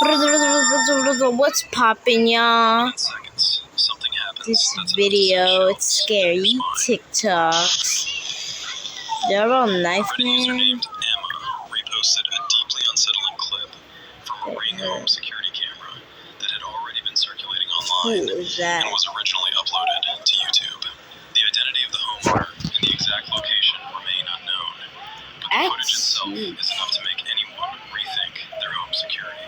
What's poppin', y'all? Something happens. This video, it's scary. TikToks. They're all knife A user man. named Emma reposted a deeply unsettling clip from a Ring home security camera that had already been circulating online Who is that? and was originally uploaded to YouTube. The identity of the homeowner and the exact location remain unknown, but the footage itself is enough to make anyone rethink their home security.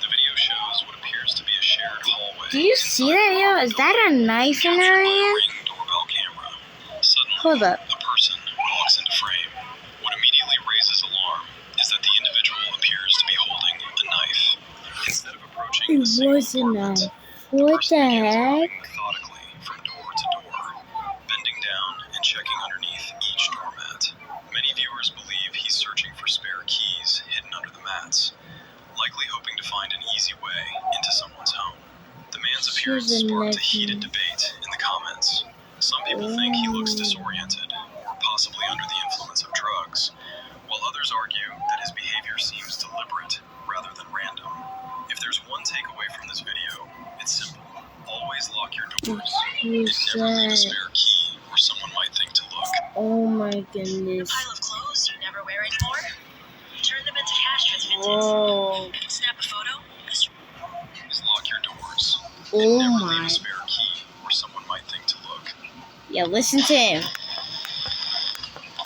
The video shows what appears to be a shared hallway. Do you see that, yo? Is that a knife in her hand? Ring doorbell camera. Suddenly, Hold up. a person walks into frame. What immediately raises alarm is that the individual appears to be holding a knife. Instead of approaching It a single was a apartment, knife. the What person the begins heck? moving methodically from door to door, bending down and checking underneath each doormat. Many viewers believe he's searching for spare keys hidden under the mats, likely hoping to find an easy way into someone's home. The man's appearance sparked a heated debate in the comments. Some people think he looks disoriented or possibly under the influence of drugs, while others argue that his behavior seems deliberate rather than random. If there's one takeaway from this video, it's simple. Always lock your doors and never leave a spare key where someone might think to look. Oh my goodness. Pile of clothes you never wear anymore? Turn them into cash transmitters. Whoa. Snap a photo. Is lock your doors Oh and never leave my. a spare key where someone might think to look. Yeah, listen to him.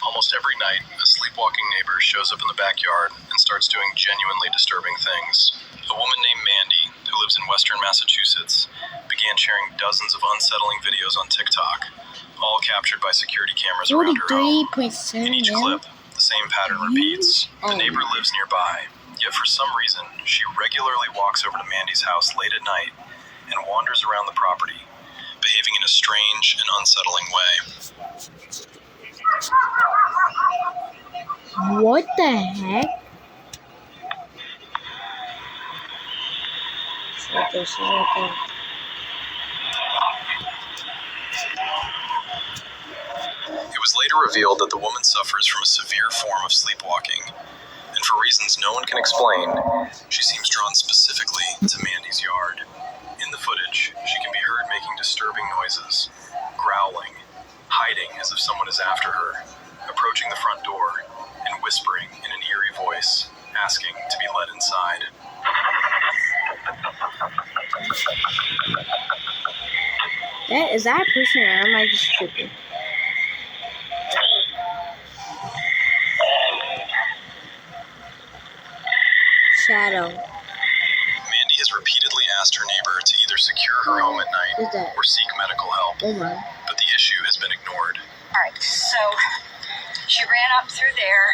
Almost every night, a sleepwalking neighbor shows up in the backyard and starts doing genuinely disturbing things. A woman named Mandy, who lives in western Massachusetts, began sharing dozens of unsettling videos on TikTok, all captured by security cameras around her home. 43.7 In each clip, the same pattern repeats. The neighbor lives nearby, yet for some reason, she regularly walks over to Mandy's house late at night and wanders around the property, behaving in a strange and unsettling way. What the heck? What this is right there. It was later revealed that the woman suffers from a severe form of sleepwalking, and for reasons no one can explain, she seems drawn specifically to Mandy's yard. In the footage, she can be heard making disturbing noises, growling, hiding as if someone is after her, approaching the front door, and whispering in an eerie voice, asking to be let inside. Is that a person or am I just tripping? Shadow. Mandy has repeatedly asked her neighbor to either secure her home at Who's night that? or seek medical help, Oh my. but the issue has been ignored. Alright, so she ran up through there,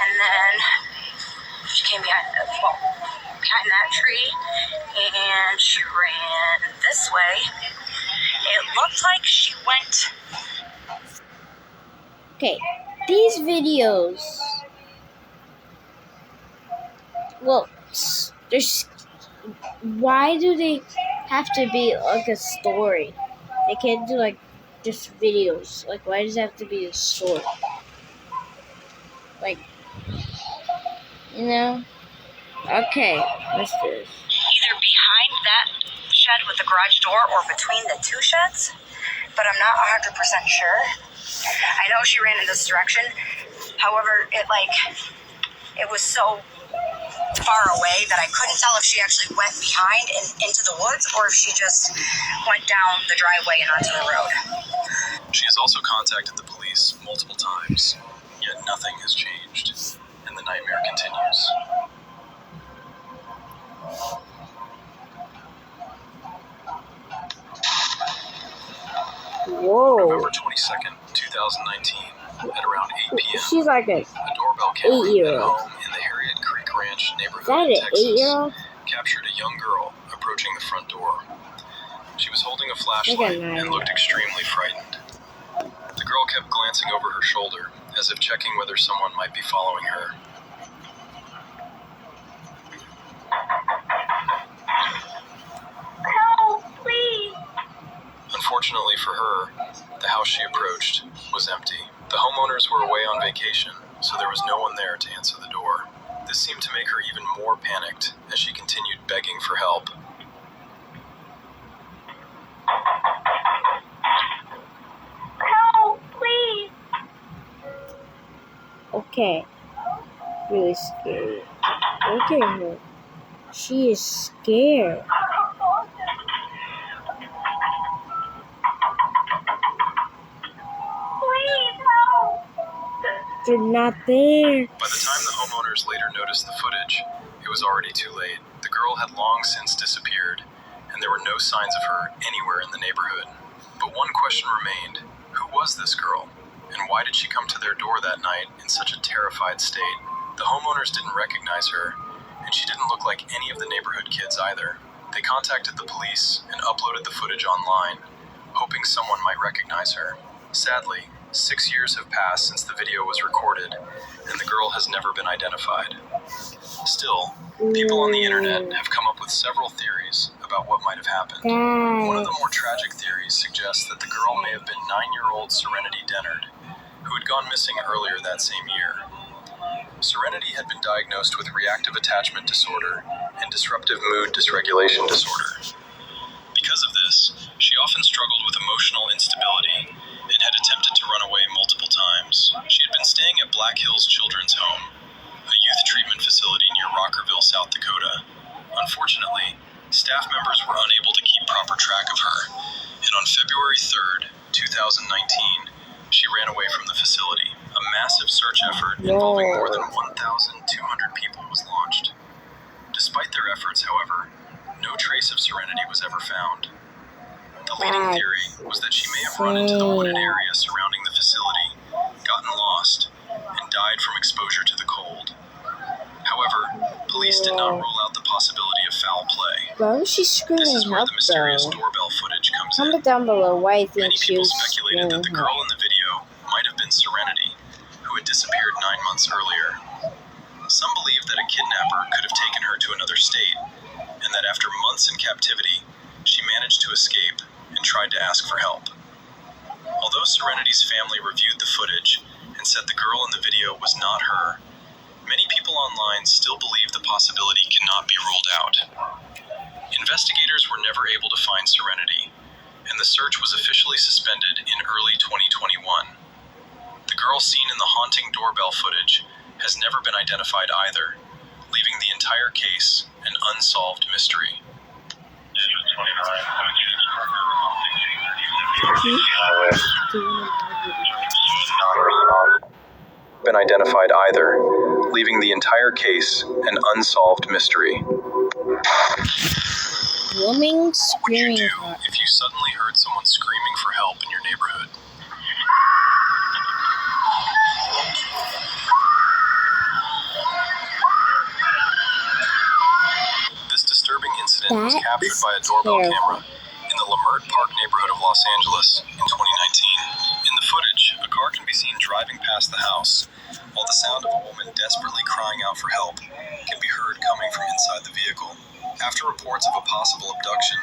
and then she came behind that tree, and she ran this way. It looked like she went. Okay, these videos. Well, there's. Why do they have to be like a story? They can't do like just videos. Like, why does it have to be a story? Like, you know? Okay, what's this? Either behind that shed with the garage door or between the two sheds, but I'm not 100% sure. I know she ran in this direction. However, it was so far away that I couldn't tell if she actually went behind and into the woods or if she just went down the driveway and onto the road. She has also contacted the police multiple times, yet nothing has changed, and the nightmare continues. Whoa. November 22nd, 2019, at around 8 p.m., She's like a a doorbell camera at 8-year-old. home in the Harriet Creek Ranch Is neighborhood that in an Texas 8-year-old? captured a young girl approaching the front door. She was holding a Like a flashlight 9-year-old. and looked extremely frightened. The girl kept glancing over her shoulder, as if checking whether someone might be following her. Help, please. Unfortunately for her, the house she approached was empty. The homeowners were away on vacation, so there was no one there to answer the door. This This seemed to make her even more panicked as she continued begging for help. Help, please. Okay. Really scary. Look at her. She is scared. Please help. They're not there. By the time the homeowners later noticed the footage, it was already too late. The girl had long since disappeared, and there were no signs of her anywhere in the neighborhood. But one question remained: who was this girl? And why did she come to their door that night in such a terrified state? The homeowners didn't recognize her, and she didn't look like any of the neighborhood kids either. They contacted the police and uploaded the footage online, hoping someone might recognize her. Sadly, 6 years have passed since the video was recorded, and the girl has never been identified. Still, people on the internet have come up with several theories about what might have happened. One of the more tragic theories suggests that the girl may have been 9-year-old Serenity Dennard, who had gone missing earlier that same year. Serenity had been diagnosed with reactive attachment disorder and disruptive mood dysregulation disorder. Because of this, she often struggled with emotional instability and had attempted to run away multiple times. She had been staying at Black Hills Children's Home, a youth treatment facility near Rockerville, South Dakota. Unfortunately, staff members were unable to keep proper track of her, and on February 3rd, 2019, she ran away from the facility. A massive search effort involving more than 1,200 people was launched. Despite their efforts, however, no trace of Serenity was ever found. The leading theory was that she may have run into the wooded area surrounding the facility, gotten lost, and died from exposure to the cold. However, police did not rule out the possibility of foul play. Why was she screaming This is where help the mysterious though? doorbell footage comes in. Comment down below why you think Many she people was speculated that screaming the girl help. in the video might have been Serenity, who had disappeared 9 months earlier. Some believe that a kidnapper could have taken her to another state, and that after months in captivity, she managed to escape and tried to ask for help. Although Serenity's family reviewed the footage and said the girl in the video was not her, many people online still believe the possibility cannot be ruled out. Investigators were never able to find Serenity, and the search was officially suspended in early 2021. The girl seen in the haunting doorbell footage has never been identified either, leaving the entire case an unsolved mystery. Been identified either, leaving the entire case an unsolved mystery. Woman What would you screaming do help. if you suddenly heard someone screaming for help in your neighborhood? This disturbing incident was That captured is by a doorbell terrifying. camera in the Lamert Park neighborhood of Los Angeles in 2019. In the footage, a car can be seen driving past the house, while the sound of a woman desperately crying out for help can be heard coming from inside the vehicle. After reports of a possible abduction,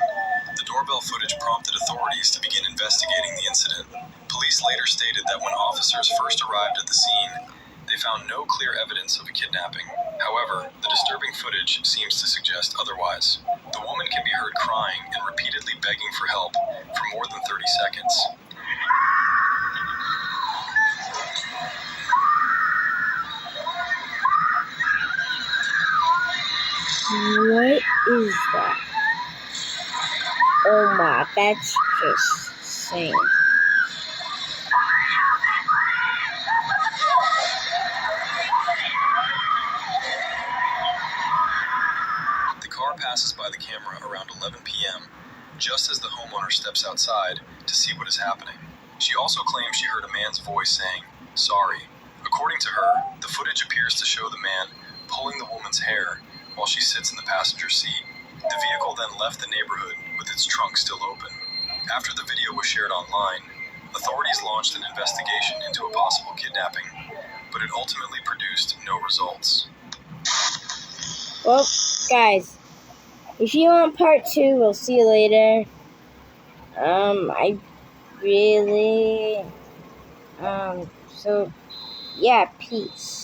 the doorbell footage prompted authorities to begin investigating the incident. Police later stated that when officers first arrived at the scene, they found no clear evidence of a kidnapping. However, the disturbing footage seems to suggest otherwise. The woman can be heard crying and repeatedly begging for help for more than 30 seconds. What is that? Oh my, that's just insane. The car passes by the camera around 11 p.m., just as the homeowner steps outside to see what is happening. She also claims she heard a man's voice saying, "Sorry." According to her, the footage appears to show the man pulling the woman's hair while she sits in the passenger seat. The vehicle then left the neighborhood with its trunk still open. After the video was shared online, authorities launched an investigation into a possible kidnapping, but it ultimately produced no results. Well, guys, if you want part 2, we'll see you later. I really, so, yeah, peace.